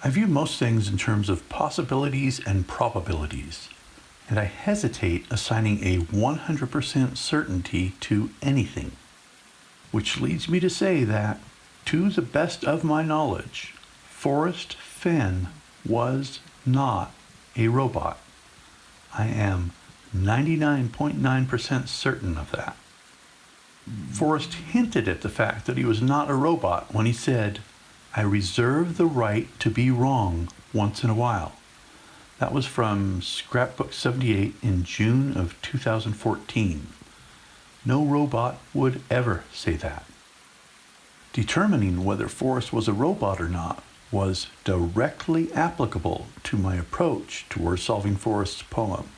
I view most things in terms of possibilities and probabilities, and I hesitate assigning a 100% certainty to anything. Which leads me to say that, to the best of my knowledge, Forrest Fenn was not a robot. I am 99.9% certain of that. Forrest hinted at the fact that he was not a robot when he said, "I reserve the right to be wrong once in a while." That was from Scrapbook 78 in June of 2014. No robot would ever say that. Determining whether Forrest was a robot or not was directly applicable to my approach towards solving Forrest's poem.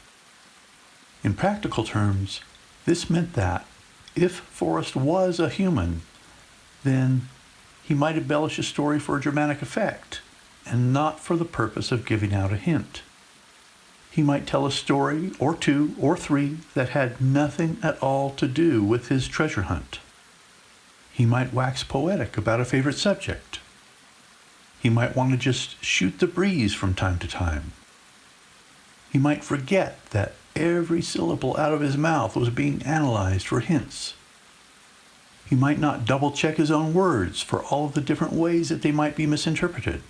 In practical terms, this meant that if Forrest was a human, then he might embellish a story for a dramatic effect, and not for the purpose of giving out a hint. He might tell a story, or two, or three, that had nothing at all to do with his treasure hunt. He might wax poetic about a favorite subject. He might want to just shoot the breeze from time to time. He might forget that every syllable out of his mouth was being analyzed for hints. He might not double-check his own words for all of the different ways that they might be misinterpreted.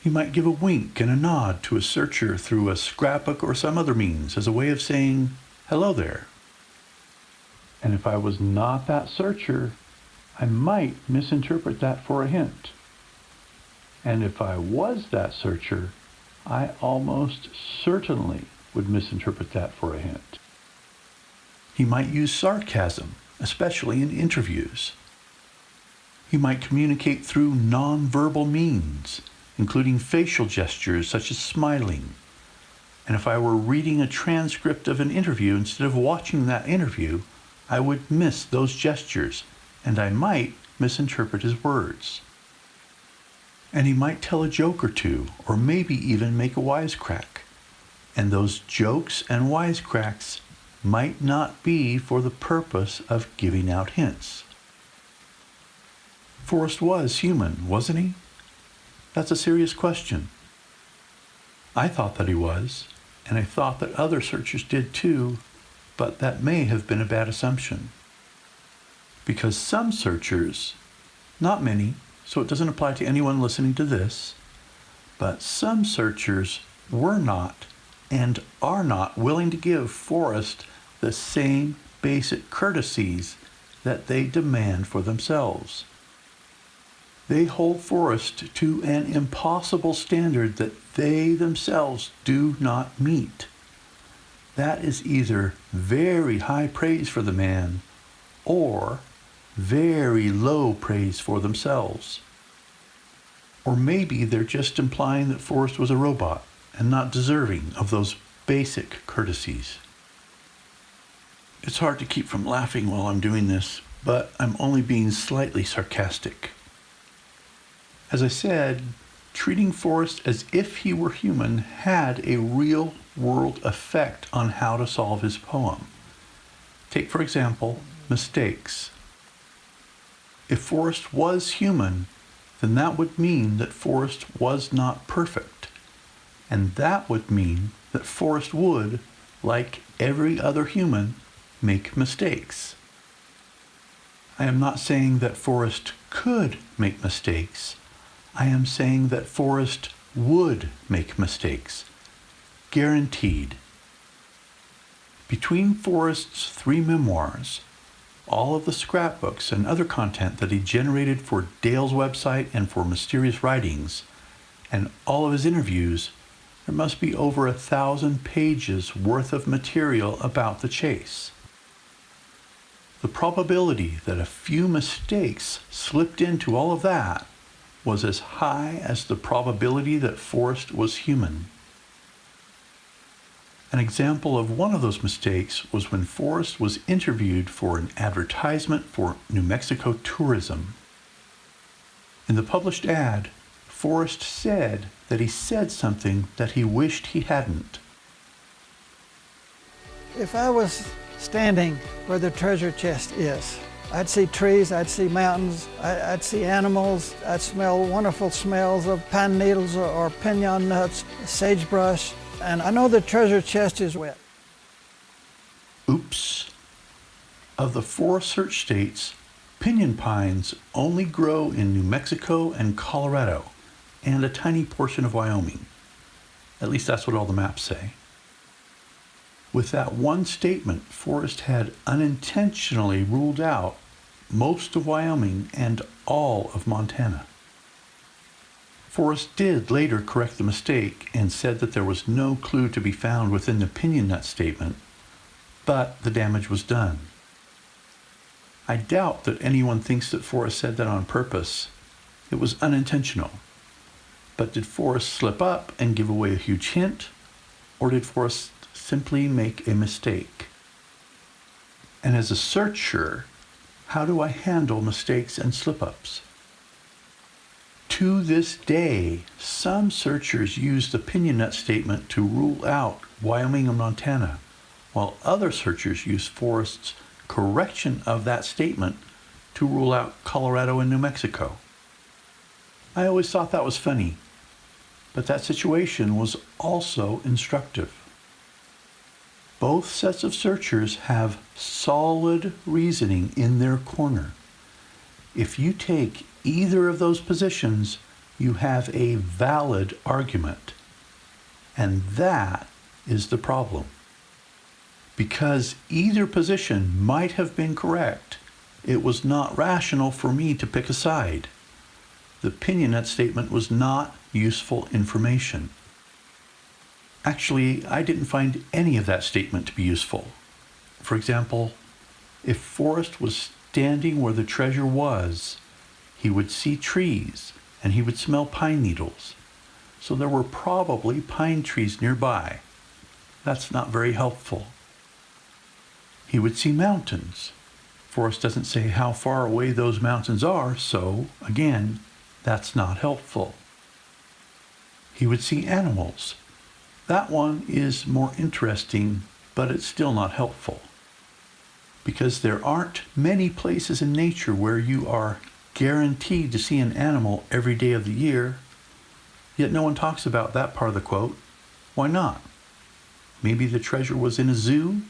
He might give a wink and a nod to a searcher through a scrapbook or some other means as a way of saying, "Hello there." And if I was not that searcher, I might misinterpret that for a hint. And if I was that searcher, I almost certainly would misinterpret that for a hint. He might use sarcasm, especially in interviews. He might communicate through non-verbal means, including facial gestures such as smiling. And if I were reading a transcript of an interview instead of watching that interview, I would miss those gestures, and I might misinterpret his words. And he might tell a joke or two, or maybe even make a wisecrack. And those jokes and wisecracks might not be for the purpose of giving out hints. Forrest was human, wasn't he? That's a serious question. I thought that he was, and I thought that other searchers did too, but that may have been a bad assumption. Because some searchers, not many, so it doesn't apply to anyone listening to this, but some searchers were not and are not willing to give Forrest the same basic courtesies that they demand for themselves. They hold Forrest to an impossible standard that they themselves do not meet. That is either very high praise for the man or very low praise for themselves. Or maybe they're just implying that Forrest was a robot and not deserving of those basic courtesies. It's hard to keep from laughing while I'm doing this, but I'm only being slightly sarcastic. As I said, treating Forrest as if he were human had a real-world effect on how to solve his poem. Take, for example, mistakes. If Forrest was human, then that would mean that Forrest was not perfect. And that would mean that Forrest would, like every other human, make mistakes. I am not saying that Forrest could make mistakes. I am saying that Forrest would make mistakes. Guaranteed. Between Forrest's 3 memoirs, all of the scrapbooks and other content that he generated for Dale's website and for Mysterious Writings, and all of his interviews, there must be over 1,000 pages worth of material about the chase. The probability that a few mistakes slipped into all of that was as high as the probability that Forrest was human. An example of one of those mistakes was when Forrest was interviewed for an advertisement for New Mexico tourism. In the published ad, Forrest said that he said something that he wished he hadn't. If I was standing where the treasure chest is, I'd see trees, I'd see mountains, I'd see animals, I'd smell wonderful smells of pine needles or pinon nuts, sagebrush, and I know the treasure chest is wet. Oops. Of the 4 search states, pinyon pines only grow in New Mexico and Colorado, and a tiny portion of Wyoming. At least that's what all the maps say. With that one statement, Forrest had unintentionally ruled out most of Wyoming and all of Montana. Forrest did later correct the mistake and said that there was no clue to be found within the pinon nut statement, but the damage was done. I doubt that anyone thinks that Forrest said that on purpose. It was unintentional. But did Forrest slip up and give away a huge hint, or did Forrest simply make a mistake? And as a searcher, how do I handle mistakes and slip-ups? To this day, some searchers use the pinon nut statement to rule out Wyoming and Montana, while other searchers use Forrest's correction of that statement to rule out Colorado and New Mexico. I always thought that was funny, but that situation was also instructive. Both sets of searchers have solid reasoning in their corner. If you take either of those positions, you have a valid argument. And that is the problem. Because either position might have been correct, it was not rational for me to pick a side. The pinon nut statement was not useful information. Actually, I didn't find any of that statement to be useful. For example, if Forrest was standing where the treasure was, he would see trees and he would smell pine needles. So there were probably pine trees nearby. That's not very helpful. He would see mountains. Forrest doesn't say how far away those mountains are, so again, that's not helpful. He would see animals. That one is more interesting, but it's still not helpful. Because there aren't many places in nature where you are guaranteed to see an animal every day of the year, yet no one talks about that part of the quote. Why not? Maybe the treasure was in a zoo?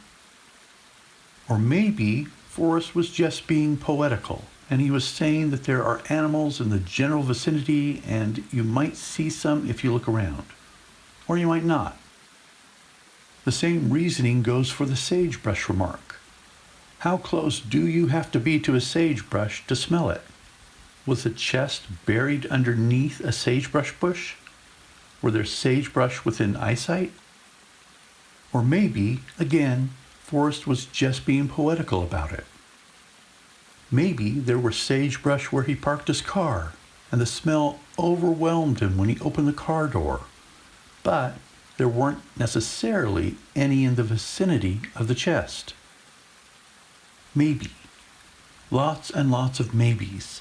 Or maybe Forrest was just being poetical, and he was saying that there are animals in the general vicinity and you might see some if you look around. Or you might not. The same reasoning goes for the sagebrush remark. How close do you have to be to a sagebrush to smell it? Was the chest buried underneath a sagebrush bush? Were there sagebrush within eyesight? Or maybe, again, Forrest was just being poetical about it. Maybe there were sagebrush where he parked his car, and the smell overwhelmed him when he opened the car door. But there weren't necessarily any in the vicinity of the chest. Maybe. Lots and lots of maybes.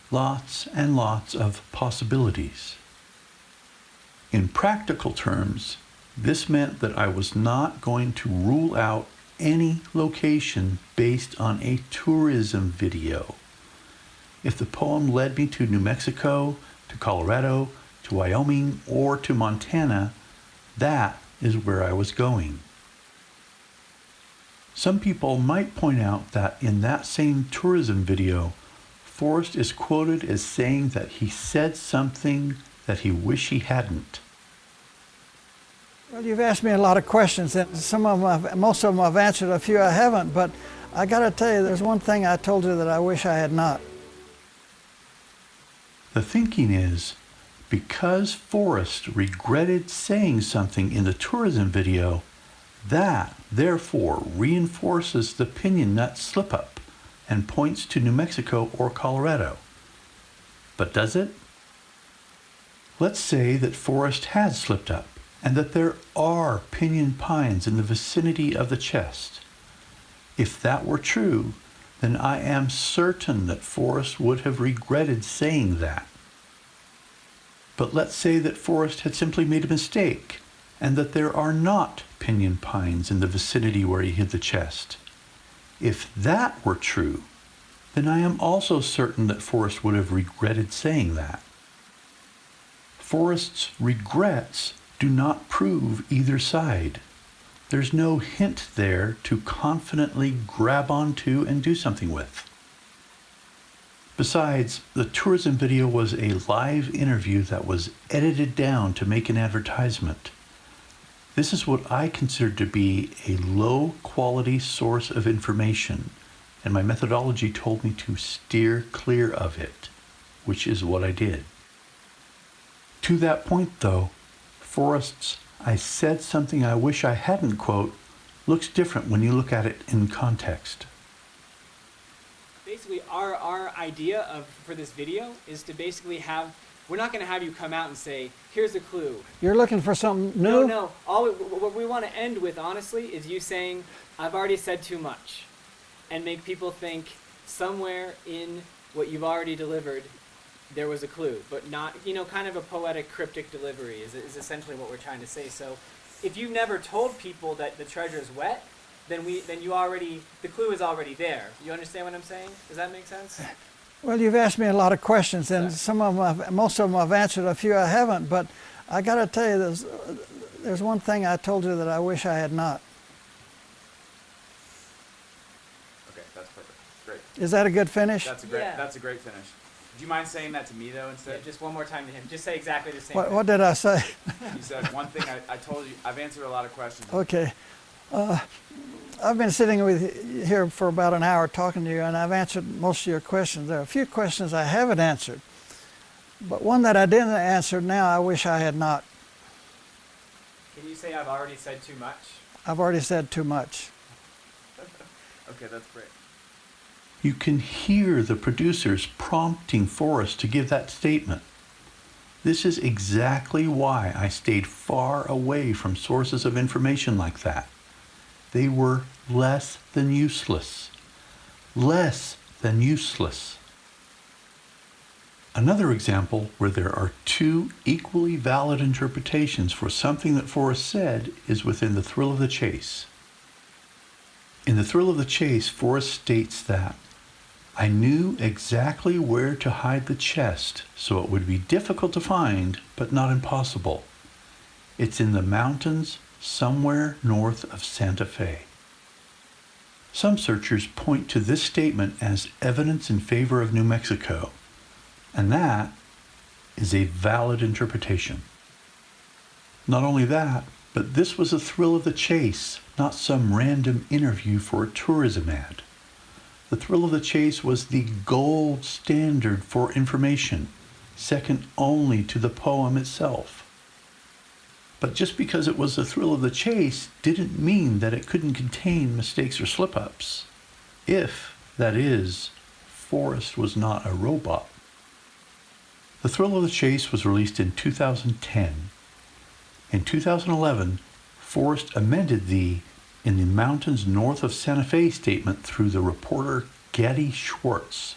Lots and lots of possibilities. In practical terms, this meant that I was not going to rule out any location based on a tourism video. If the poem led me to New Mexico, to Colorado, to Wyoming, or to Montana, that is where I was going. Some people might point out that in that same tourism video, Forrest is quoted as saying that he said something that he wished he hadn't. Well, you've asked me a lot of questions, and most of them I've answered, a few I haven't, but I got to tell you, there's one thing I told you that I wish I had not. The thinking is, because Forrest regretted saying something in the tourism video, that therefore reinforces the pinon nut slip-up and points to New Mexico or Colorado. But does it? Let's say that Forrest had slipped up, and that there are pinyon pines in the vicinity of the chest. If that were true, then I am certain that Forrest would have regretted saying that. But let's say that Forrest had simply made a mistake, and that there are not pinyon pines in the vicinity where he hid the chest. If that were true, then I am also certain that Forrest would have regretted saying that. Forrest's regrets do not prove either side. There's no hint there to confidently grab onto and do something with. Besides, the tourism video was a live interview that was edited down to make an advertisement. This is what I consider to be a low-quality source of information, and my methodology told me to steer clear of it, which is what I did. To that point, though, Forrest's "I said something I wish I hadn't" quote looks different when you look at it in context. Basically, our idea for this video is to basically we're not going to have you come out and say, here's a clue. You're looking for something new? No. What we want to end with, honestly, is you saying, I've already said too much, and make people think somewhere in what you've already delivered there was a clue, but not, kind of a poetic, cryptic delivery is essentially what we're trying to say. So if you've never told people that the treasure is wet, then the clue is already there. You understand what I'm saying? Does that make sense? Well, you've asked me a lot of questions, and most of them I've answered, a few I haven't, but I got to tell you, there's one thing I told you that I wish I had not. Okay, that's perfect. Great. Is that a good finish? That's a great finish. Do you mind saying that to me, though, instead? Yeah, just one more time to him. Just say exactly the same thing. What did I say? You said one thing. I told you, I've answered a lot of questions. Okay. I've been sitting with here for about an hour talking to you, and I've answered most of your questions. There are a few questions I haven't answered, but one that I didn't answer now I wish I had not. Can you say I've already said too much? I've already said too much. Okay, that's great. You can hear the producers prompting Forrest to give that statement. This is exactly why I stayed far away from sources of information like that. They were less than useless. Less than useless. Another example where there are two equally valid interpretations for something that Forrest said is within The Thrill of the Chase. In The Thrill of the Chase, Forrest states that I knew exactly where to hide the chest so it would be difficult to find, but not impossible. It's in the mountains somewhere north of Santa Fe. Some searchers point to this statement as evidence in favor of New Mexico, and that is a valid interpretation. Not only that, but this was a thrill of the chase, not some random interview for a tourism ad. The Thrill of the Chase was the gold standard for information, second only to the poem itself. But just because it was the thrill of the chase didn't mean that it couldn't contain mistakes or slip-ups. If, that is, Forrest was not a robot. The Thrill of the Chase was released in 2010. In 2011, Forrest amended the "in the mountains north of Santa Fe" statement through the reporter Getty Schwartz.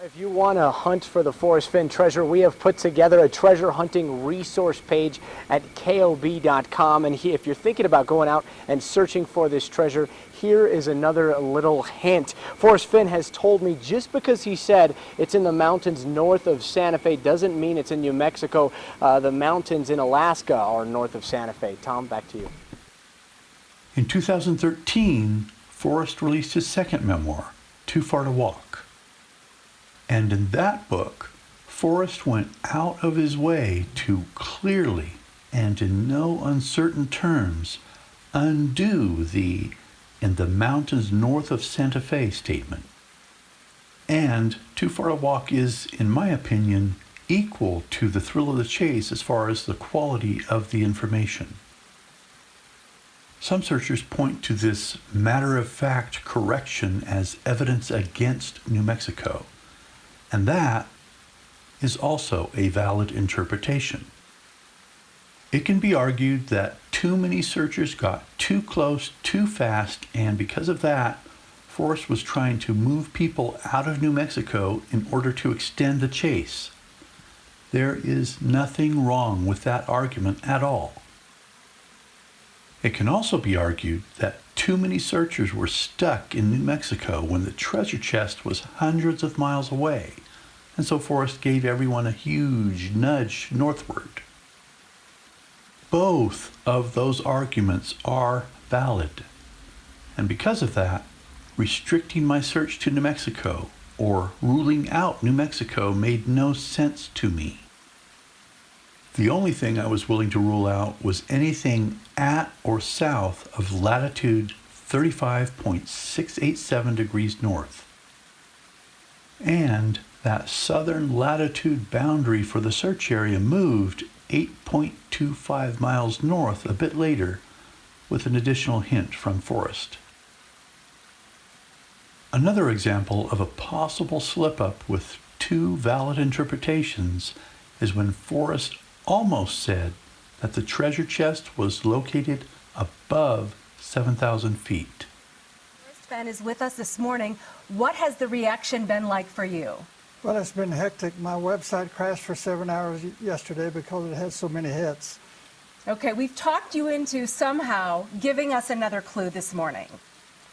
If you want to hunt for the Forrest Fenn treasure, we have put together a treasure hunting resource page at KOB.com. And if you're thinking about going out and searching for this treasure, here is another little hint. Forrest Fenn has told me just because he said it's in the mountains north of Santa Fe doesn't mean it's in New Mexico. The mountains in Alaska are north of Santa Fe. Tom, back to you. In 2013, Forrest released his second memoir, Too Far to Walk. And in that book, Forrest went out of his way to clearly and in no uncertain terms undo the "in the mountains north of Santa Fe" statement. And Too Far to Walk is, in my opinion, equal to The Thrill of the Chase as far as the quality of the information. Some searchers point to this matter-of-fact correction as evidence against New Mexico, and that is also a valid interpretation. It can be argued that too many searchers got too close too fast, and because of that, Forrest was trying to move people out of New Mexico in order to extend the chase. There is nothing wrong with that argument at all. It can also be argued that too many searchers were stuck in New Mexico when the treasure chest was hundreds of miles away, and so Forrest gave everyone a huge nudge northward. Both of those arguments are valid, and because of that, restricting my search to New Mexico or ruling out New Mexico made no sense to me. The only thing I was willing to rule out was anything at or south of latitude 35.687 degrees north. And that southern latitude boundary for the search area moved 8.25 miles north a bit later with an additional hint from Forrest. Another example of a possible slip-up with two valid interpretations is when Forrest almost said that the treasure chest was located above 7,000 feet. Forrest Fenn is with us this morning. What has the reaction been like for you? Well, it's been hectic. My website crashed for 7 hours yesterday because it had so many hits. Okay, we've talked you into somehow giving us another clue this morning.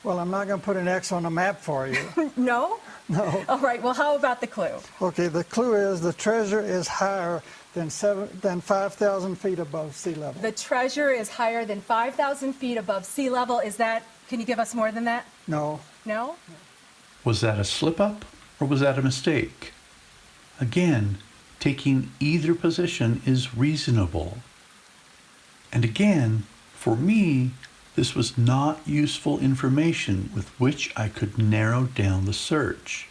Well, I'm not going to put an X on a map for you. No? No. All right, well, how about the clue? Okay, the clue is the treasure is higher than 5,000 feet above sea level. The treasure is higher than 5,000 feet above sea level. Is that, can you give us more than that? No. No? Was that a slip-up or was that a mistake? Again, taking either position is reasonable. And again, for me, this was not useful information with which I could narrow down the search.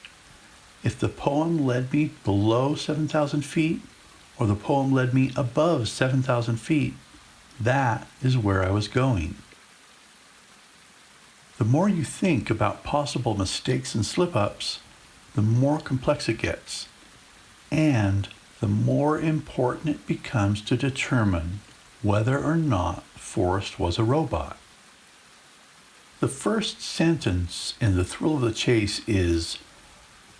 If the poem led me below 7,000 feet or the poem led me above 7,000 feet, that is where I was going. The more you think about possible mistakes and slip-ups, the more complex it gets, and the more important it becomes to determine whether or not Forrest was a robot. The first sentence in The Thrill of the Chase is,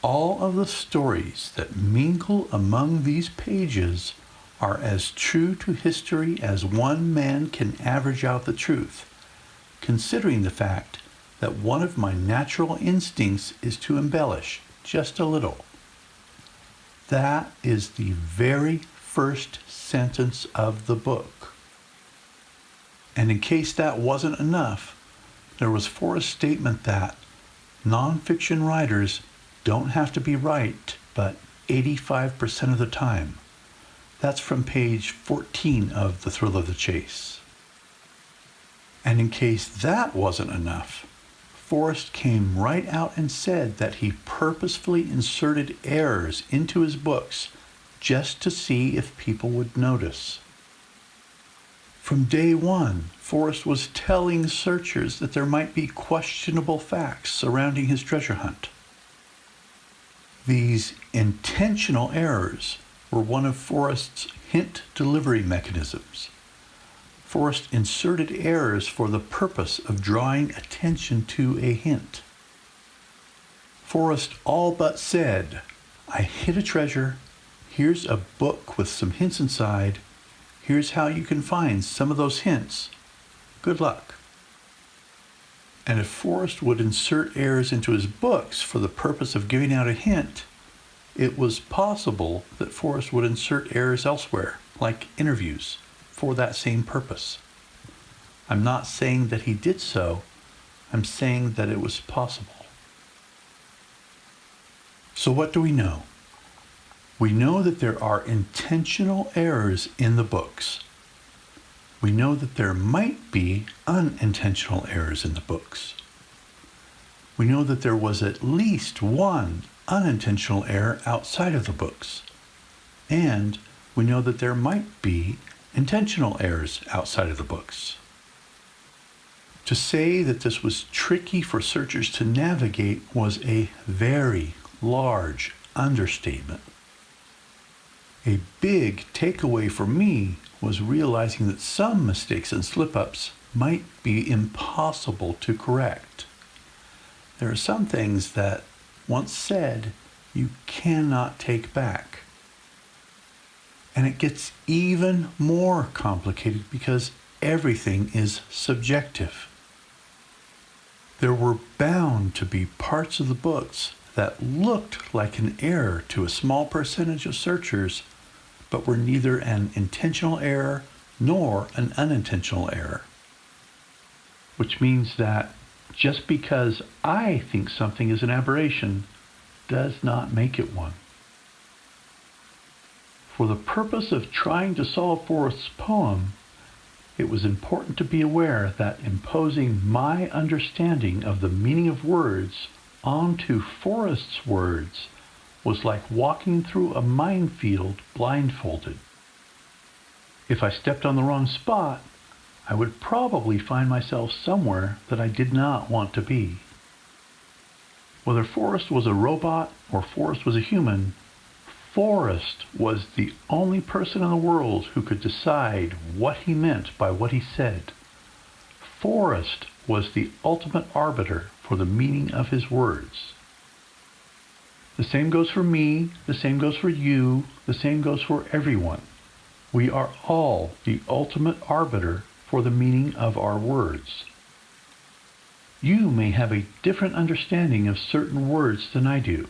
"All of the stories that mingle among these pages are as true to history as one man can average out the truth, considering the fact that one of my natural instincts is to embellish just a little." That is the very first sentence of the book. And in case that wasn't enough, there was Forrest's statement that nonfiction writers don't have to be right, but 85% of the time. That's from page 14 of The Thrill of the Chase. And in case that wasn't enough, Forrest came right out and said that he purposefully inserted errors into his books just to see if people would notice. From day one, Forrest was telling searchers that there might be questionable facts surrounding his treasure hunt. These intentional errors were one of Forrest's hint delivery mechanisms. Forrest inserted errors for the purpose of drawing attention to a hint. Forrest all but said, "I hid a treasure, here's a book with some hints inside, here's how you can find some of those hints. Good luck." And if Forrest would insert errors into his books for the purpose of giving out a hint, it was possible that Forrest would insert errors elsewhere, like interviews, for that same purpose. I'm not saying that he did so, I'm saying that it was possible. So what do we know? We know that there are intentional errors in the books. We know that there might be unintentional errors in the books. We know that there was at least one unintentional error outside of the books. And we know that there might be intentional errors outside of the books. To say that this was tricky for searchers to navigate was a very large understatement. A big takeaway for me was realizing that some mistakes and slip-ups might be impossible to correct. There are some things that, once said, you cannot take back. And it gets even more complicated because everything is subjective. There were bound to be parts of the books that looked like an error to a small percentage of searchers, but were neither an intentional error nor an unintentional error. Which means that just because I think something is an aberration does not make it one. For the purpose of trying to solve Forrest's poem, it was important to be aware that imposing my understanding of the meaning of words onto Forrest's words was like walking through a minefield blindfolded. If I stepped on the wrong spot, I would probably find myself somewhere that I did not want to be. Whether Forrest was a robot or Forrest was a human, Forrest was the only person in the world who could decide what he meant by what he said. Forrest was the ultimate arbiter for the meaning of his words. The same goes for me, the same goes for you, the same goes for everyone. We are all the ultimate arbiter for the meaning of our words. You may have a different understanding of certain words than I do,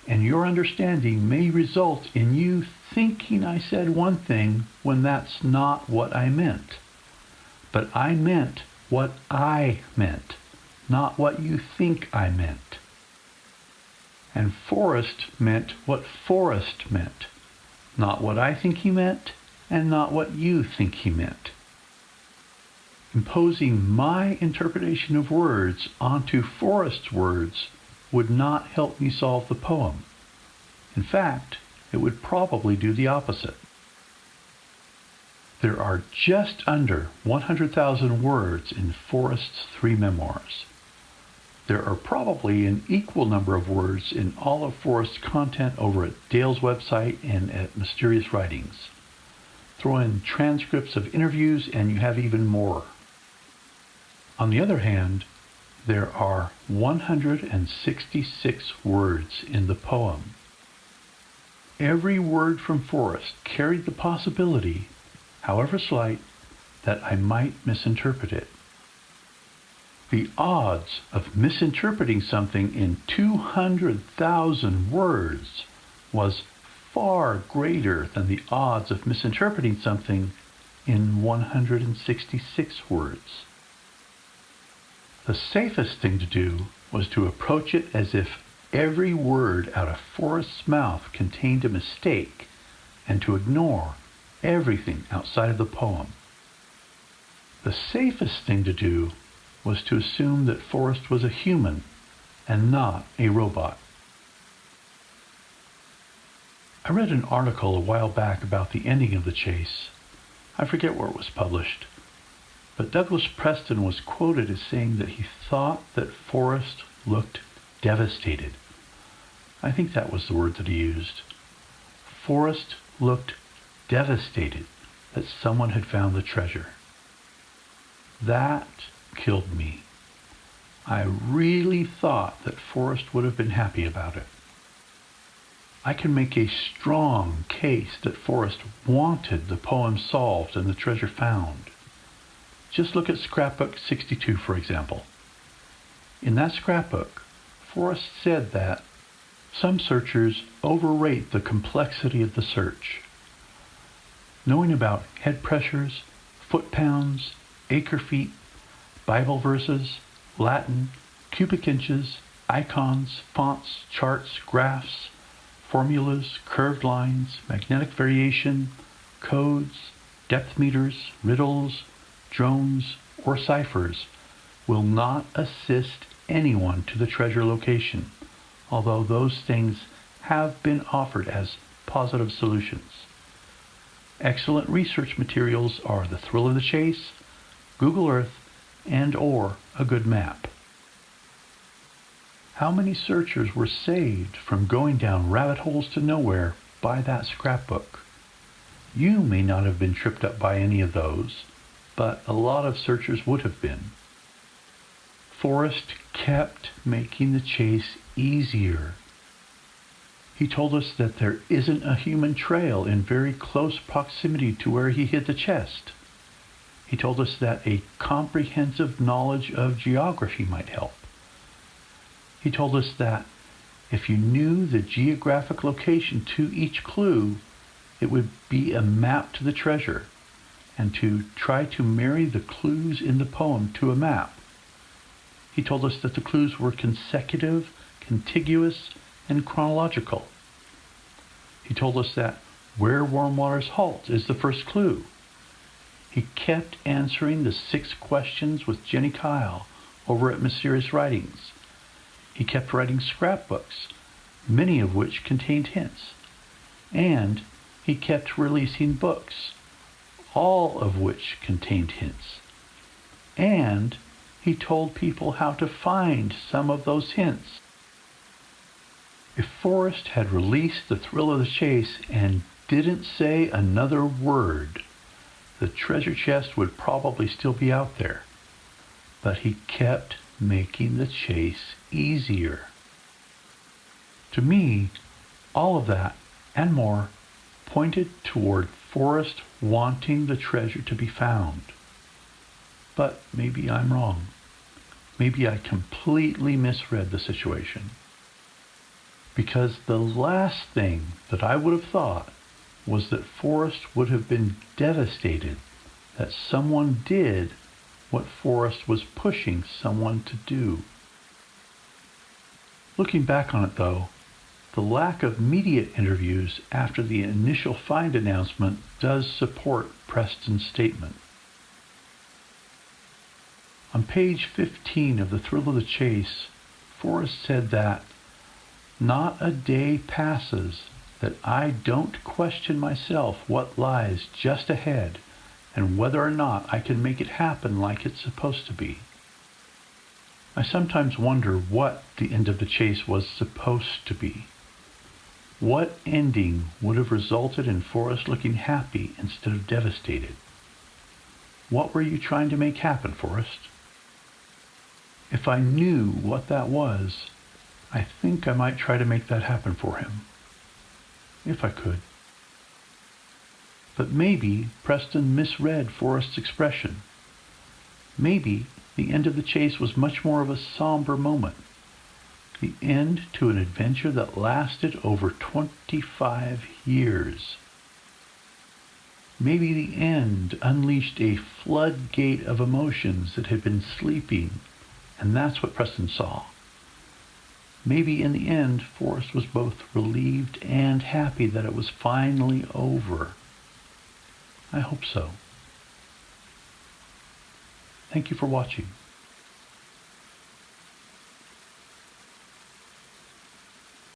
and your understanding may result in you thinking I said one thing when that's not what I meant. But I meant what I meant, not what you think I meant. And Forrest meant what Forrest meant, not what I think he meant, and not what you think he meant. Imposing my interpretation of words onto Forrest's words would not help me solve the poem. In fact, it would probably do the opposite. There are just under 100,000 words in Forrest's 3 memoirs. There are probably an equal number of words in all of Forrest's content over at Dale's website and at Mysterious Writings. Throw in transcripts of interviews and you have even more. On the other hand, there are 166 words in the poem. Every word from Forrest carried the possibility, however slight, that I might misinterpret it. The odds of misinterpreting something in 200,000 words was far greater than the odds of misinterpreting something in 166 words. The safest thing to do was to approach it as if every word out of Forrest's mouth contained a mistake, and to ignore everything outside of the poem. The safest thing to do was to assume that Forrest was a human and not a robot. I read an article a while back about the ending of the chase. I forget where it was published, but Douglas Preston was quoted as saying that he thought that Forrest looked devastated. I think that was the word that he used. Forrest looked devastated that someone had found the treasure. That killed me. I really thought that Forrest would have been happy about it. I can make a strong case that Forrest wanted the poem solved and the treasure found. Just look at scrapbook 62, for example. In that scrapbook, Forrest said that some searchers overrate the complexity of the search. Knowing about head pressures, foot pounds, acre feet, Bible verses, Latin, cubic inches, icons, fonts, charts, graphs, formulas, curved lines, magnetic variation, codes, depth meters, riddles, drones, or ciphers will not assist anyone to the treasure location, although those things have been offered as positive solutions. Excellent research materials are The Thrill of the Chase, Google Earth, and/or a good map. How many searchers were saved from going down rabbit holes to nowhere by that scrapbook? You may not have been tripped up by any of those, but a lot of searchers would have been. Forrest kept making the chase easier. He told us that there isn't a human trail in very close proximity to where he hid the chest. He told us that a comprehensive knowledge of geography might help. He told us that if you knew the geographic location to each clue, it would be a map to the treasure, and to try to marry the clues in the poem to a map. He told us that the clues were consecutive, contiguous, and chronological. He told us that where warm waters halt is the first clue. He kept answering the 6 questions with Jenny Kyle over at Mysterious Writings. He kept writing scrapbooks, many of which contained hints. And he kept releasing books, all of which contained hints. And he told people how to find some of those hints. If Forrest had released the thrill of the chase and didn't say another word, the treasure chest would probably still be out there. But he kept making the chase easier. To me, all of that and more pointed toward Forrest wanting the treasure to be found. But maybe I'm wrong. Maybe I completely misread the situation. Because the last thing that I would have thought was that Forrest would have been devastated that someone did what Forrest was pushing someone to do. Looking back on it though, the lack of media interviews after the initial find announcement does support Preston's statement. On page 15 of The Thrill of the Chase, Forrest said that, "Not a day passes that I don't question myself what lies just ahead and whether or not I can make it happen like it's supposed to be." I sometimes wonder what the end of the chase was supposed to be. What ending would have resulted in Forrest looking happy instead of devastated? What were you trying to make happen, Forrest? If I knew what that was, I think I might try to make that happen for him. If I could. But maybe Preston misread Forrest's expression. Maybe the end of the chase was much more of a somber moment. The end to an adventure that lasted over 25 years. Maybe the end unleashed a floodgate of emotions that had been sleeping, and that's what Preston saw. Maybe in the end, Forrest was both relieved and happy that it was finally over. I hope so. Thank you for watching.